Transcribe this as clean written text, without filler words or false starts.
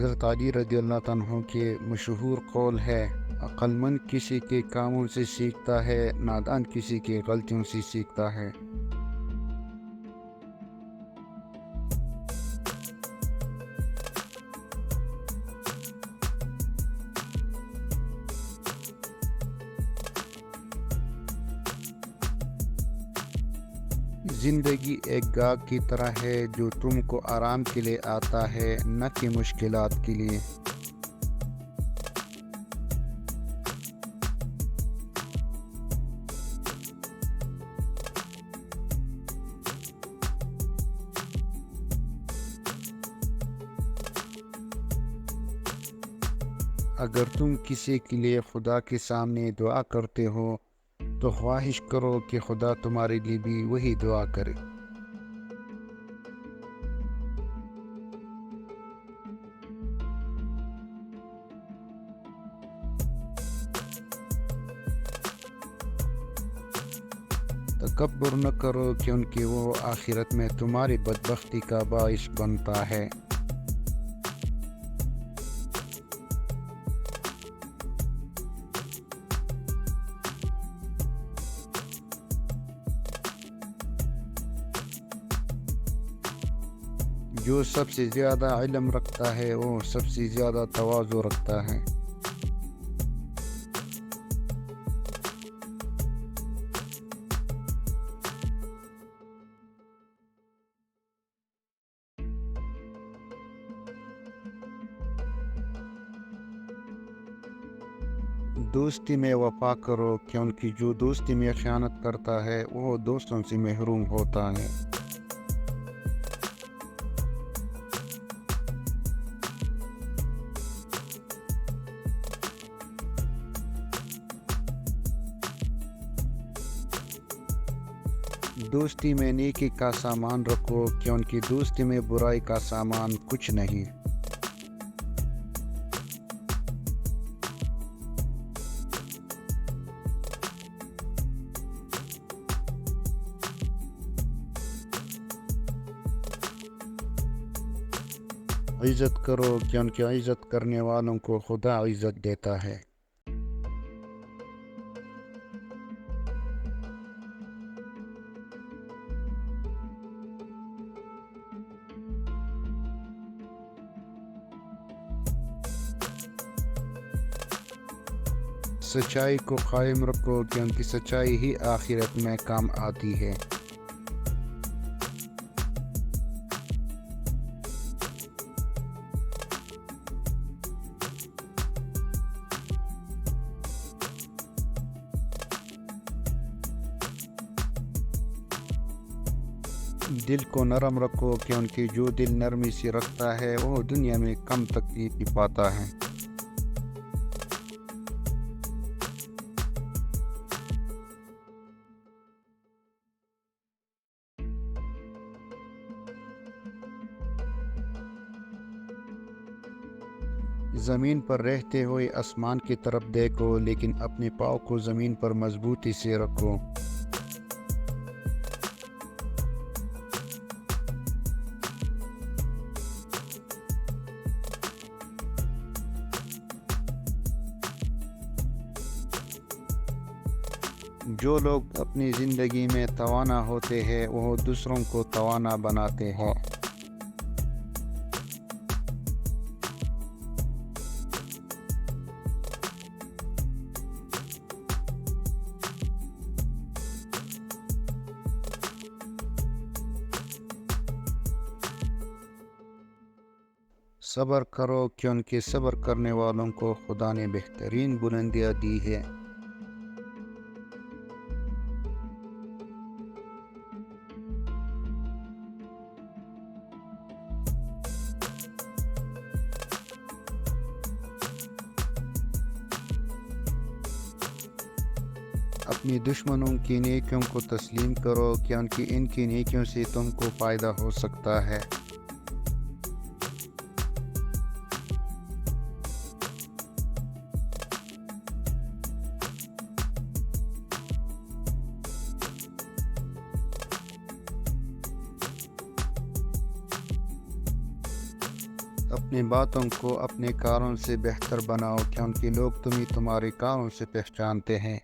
حضرت علی رضی اللہ عنہ کے مشہور قول ہے، عقل مند کسی کے کاموں سے سیکھتا ہے، نادان کسی کے غلطیوں سے سیکھتا ہے۔ زندگی ایک گاہ کی طرح ہے جو تم کو آرام کے لیے آتا ہے، نہ کہ مشکلات کے لیے۔ اگر تم کسی کے لیے خدا کے سامنے دعا کرتے ہو تو خواہش کرو کہ خدا تمہارے لیے بھی وہی دعا کرے۔ تکبر نہ کرو کیونکہ وہ آخرت میں تمہاری بدبختی کا باعث بنتا ہے۔ جو سب سے زیادہ علم رکھتا ہے وہ سب سے زیادہ تواضع رکھتا ہے۔ دوستی میں وفا کرو کیونکہ جو دوستی میں خیانت کرتا ہے وہ دوستوں سے محروم ہوتا ہے۔ دوستی میں نیکی کا سامان رکھو کیونکہ دوستی میں برائی کا سامان کچھ نہیں۔ عزت کرو کیونکہ عزت کرنے والوں کو خدا عزت دیتا ہے۔ سچائی کو قائم رکھو کیونکہ سچائی ہی آخرت میں کام آتی ہے۔ دل کو نرم رکھو کیونکہ جو دل نرمی سے رکھتا ہے وہ دنیا میں کم تکلیف پاتا ہے۔ زمین پر رہتے ہوئے آسمان کی طرف دیکھو لیکن اپنے پاؤں کو زمین پر مضبوطی سے رکھو۔ جو لوگ اپنی زندگی میں توانا ہوتے ہیں وہ دوسروں کو توانا بناتے ہیں۔ صبر کرو کیونکہ صبر کرنے والوں کو خدا نے بہترین بلندیاں دی ہے۔ اپنی دشمنوں کی نیکیوں کو تسلیم کرو کیونکہ ان کی نیکیوں سے تم کو فائدہ ہو سکتا ہے۔ اپنی باتوں کو اپنے کاروں سے بہتر بناؤ، کیونکہ لوگ تمہیں تمہارے کاروں سے پہچانتے ہیں۔